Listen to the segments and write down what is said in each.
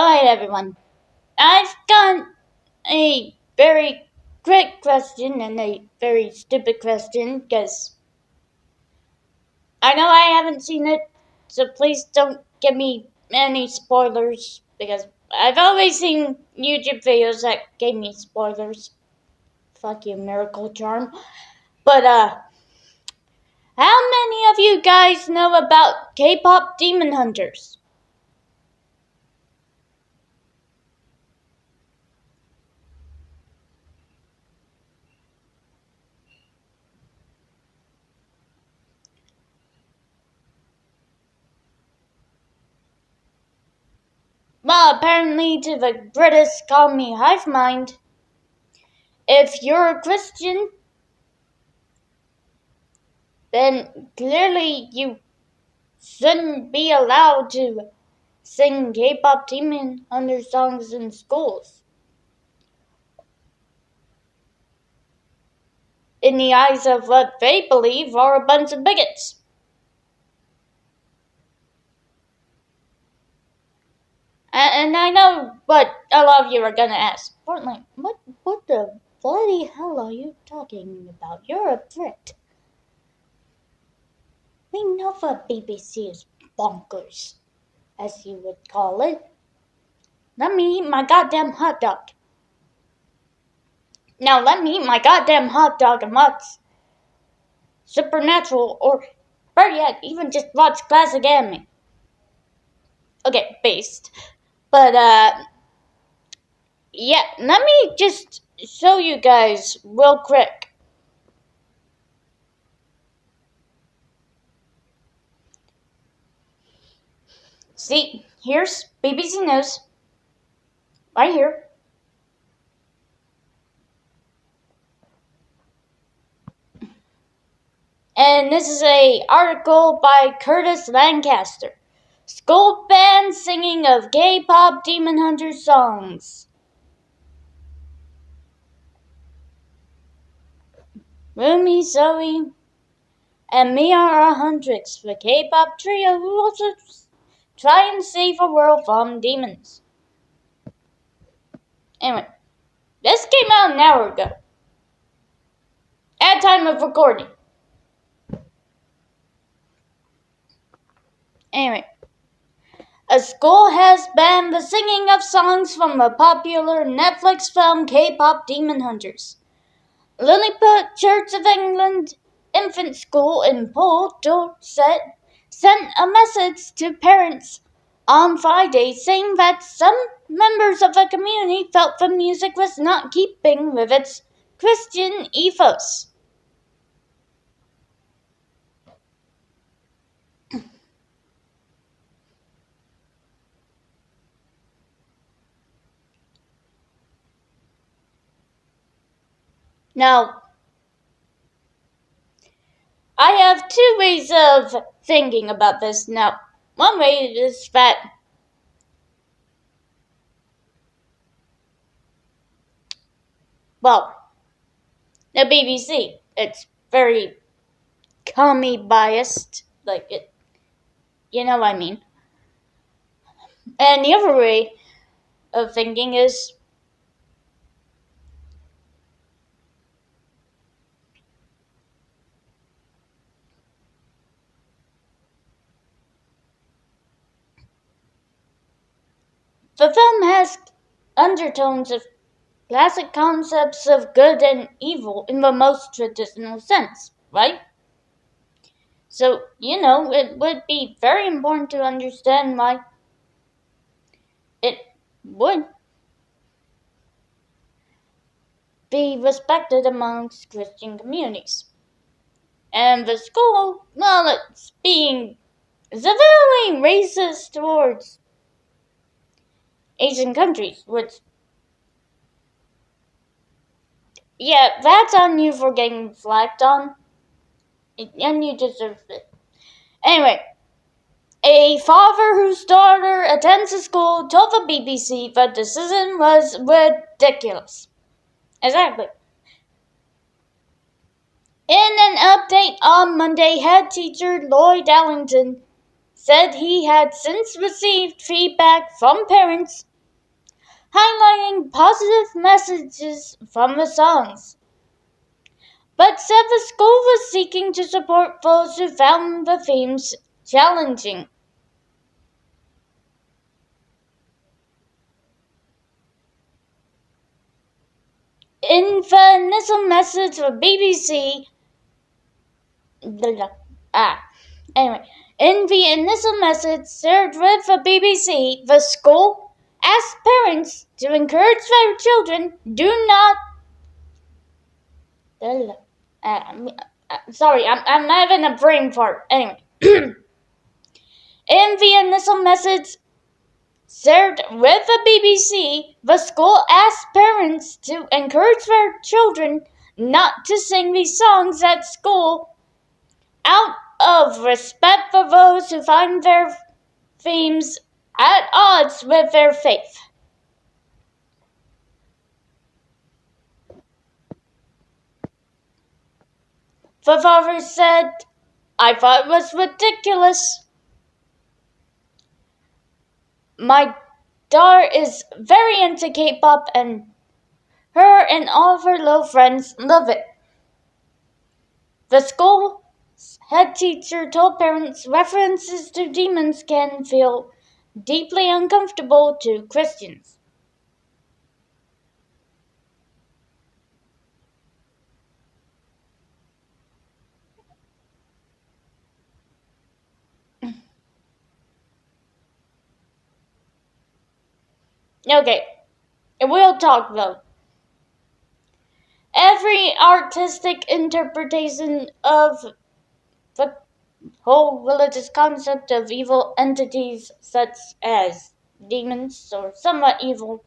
Alright, everyone. I've got a very quick question and a very stupid question because I know I haven't seen it, so please don't give me any spoilers because I've always seen YouTube videos that gave me spoilers. Fuck you, Miracle Charm. But, how many of you guys know about K-pop Demon Hunters? Well, apparently to the British call me hive mind. If you're a Christian, then clearly you shouldn't be allowed to sing K-pop Demon Hunter songs in schools. In the eyes of what they believe are a bunch of bigots. And I know what a lot of you are gonna ask. Portland, what the bloody hell are you talking about? You're a threat. We know the BBC is bonkers, as you would call it. Let me eat my goddamn hot dog. Now let me eat my goddamn hot dog and watch Supernatural, or better yet, even just watch classic anime. Okay, based. But, yeah, let me just show you guys real quick. See, here's BBC News. Right here. And this is a article by Curtis Lancaster. School bans singing of K-pop Demon Hunter songs. Rumi, Zoe, and Miara Hendrix, the K-pop trio who also try and save the world from demons. Anyway, this came out an hour ago. At time of recording. Anyway, a school has banned the singing of songs from the popular Netflix film K-pop Demon Hunters. Lilliput Church of England Infant School in Port Dorset sent a message to parents on Friday saying that some members of the community felt the music was not keeping with its Christian ethos. Now, I have two ways of thinking about this. Now, one way is that the BBC, it's very commie biased, like it, you know what I mean. And the other way of thinking is the film has undertones of classic concepts of good and evil in the most traditional sense, right? So, it would be very important to understand why it would be respected amongst Christian communities. And the school, well, it's being severely racist towards Asian countries, which, yeah, that's on you for getting flagged on, and you deserve it. Anyway, a father whose daughter attends a school told the BBC that the decision was ridiculous. Exactly. In an update on Monday, head teacher Lloyd Ellington said he had since received feedback from parents highlighting positive messages from the songs, but said the school was seeking to support those who found the themes challenging. In the initial message, the BBC in the initial message shared with the BBC, the school asked parents to encourage their children do not. Sorry, I'm having a brain fart. Anyway, in the initial message shared with the BBC, the school asked parents to encourage their children not to sing these songs at school out of respect for those who find their themes at odds with their faith. The father said, I thought it was ridiculous. My daughter is very into K-pop and her and all of her little friends love it. The school head teacher told parents references to demons can feel deeply uncomfortable to Christians. Okay, we'll talk though. Every artistic interpretation of the whole religious concept of evil entities such as demons or somewhat evil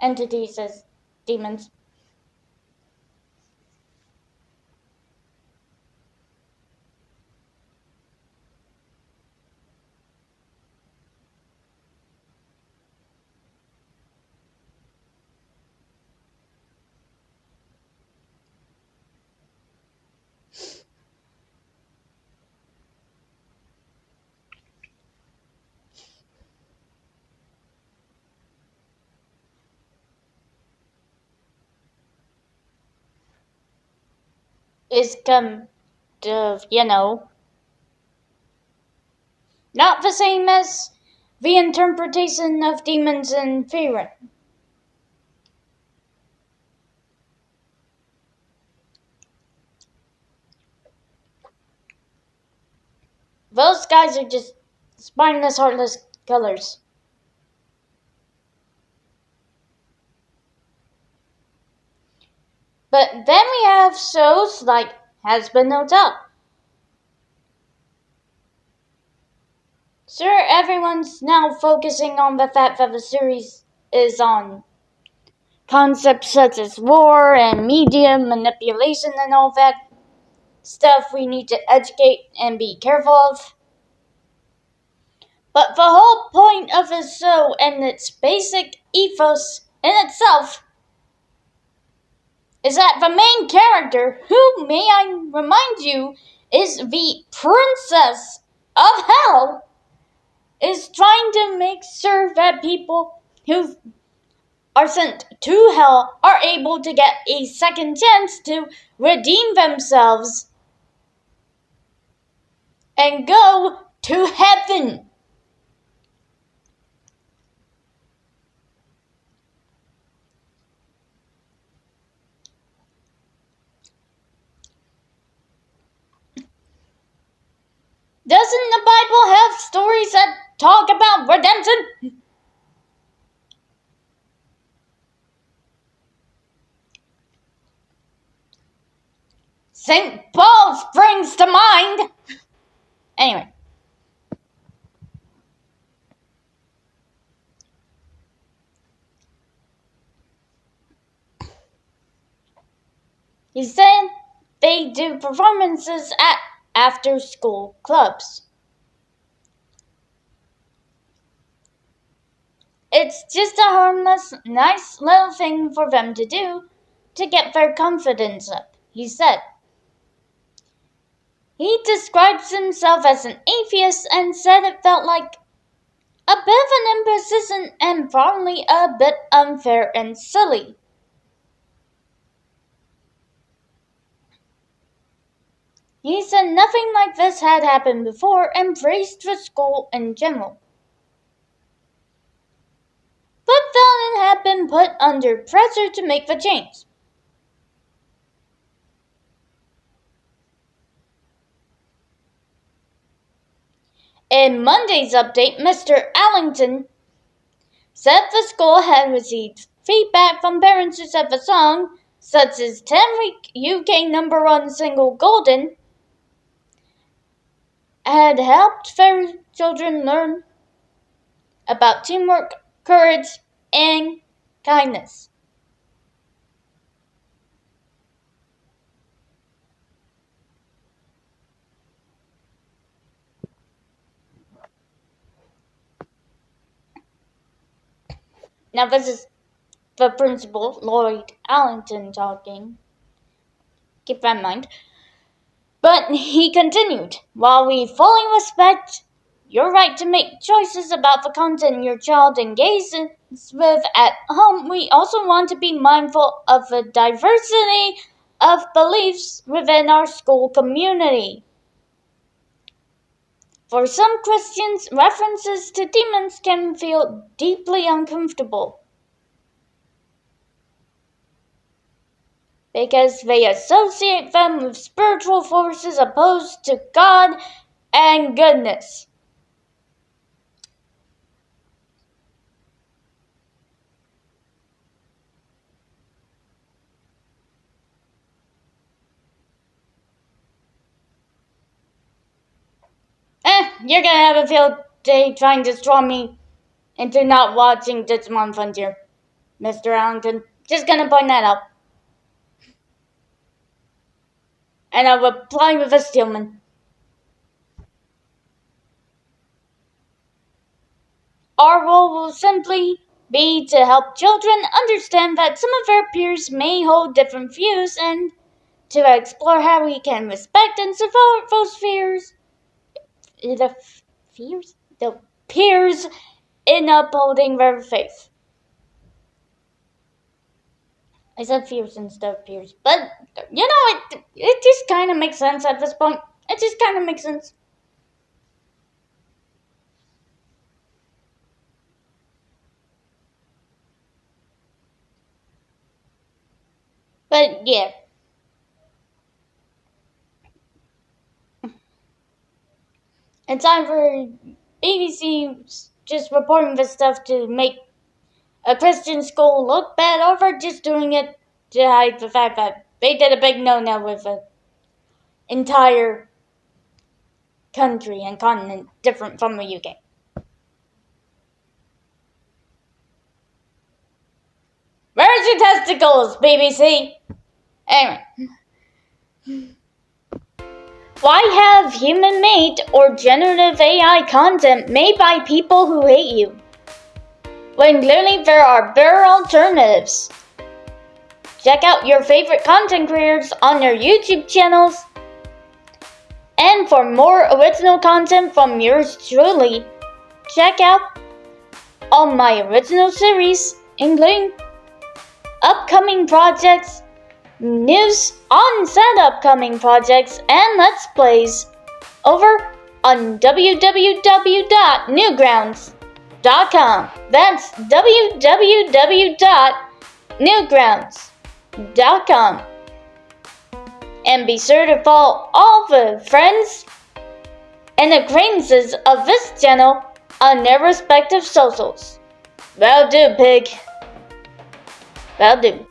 entities as demons is kind of, not the same as the interpretation of demons in Firen. Those guys are just spineless, heartless killers. But then we have shows like Has Been No Doubt. Sure, everyone's now focusing on the fact that the series is on concepts such as war and media manipulation and all that stuff we need to educate and be careful of. But the whole point of the show and its basic ethos in itself is that the main character, who, may I remind you, is the Princess of Hell, is trying to make sure that people who are sent to hell are able to get a second chance to redeem themselves and go to heaven. Doesn't the Bible have stories that talk about redemption? St. Paul springs to mind. Anyway. He said they do performances at after-school clubs. It's just a harmless, nice little thing for them to do to get their confidence up, he said. He describes himself as an atheist and said it felt like a bit of an this isn't and probably a bit unfair and silly. He said nothing like this had happened before and praised the school in general. But felt it had been put under pressure to make the change. In Monday's update, Mr. Allington said the school had received feedback from parents who said the song, such as 10-week UK #1 single Golden, had helped their children learn about teamwork, courage, and kindness. Now this is the principal, Lloyd Allington, talking. Keep that in mind. But he continued, while we fully respect your right to make choices about the content your child engages with at home, we also want to be mindful of the diversity of beliefs within our school community. For some Christians, references to demons can feel deeply uncomfortable because they associate them with spiritual forces opposed to God and goodness. You're gonna have a field day trying to straw me into not watching Digimon Frontier, Mr. Allington. Just gonna point that out. And I'll reply with a Steelman. Our role will simply be to help children understand that some of their peers may hold different views and to explore how we can respect and support those fears. The peers in upholding their faith. I said fears instead of peers, but you know, it just kind of makes sense at this point. It just kind of makes sense. But yeah. It's either BBC just reporting this stuff to make a Christian school look bad, or they're just doing it to hide the fact that they did a big no-no with an entire country and continent different from the UK. Where's your testicles, BBC? Anyway. Why have human-made or generative AI content made by people who hate you, when clearly there are better alternatives? Check out your favorite content creators on their YouTube channels. And for more original content from yours truly, check out all my original series, including upcoming projects, news on said upcoming projects, and Let's Plays over on www.newgrounds.com. That's www.newgrounds.com. And be sure to follow all the friends and acquaintances of this channel on their respective socials. That'll do, pig. That'll do.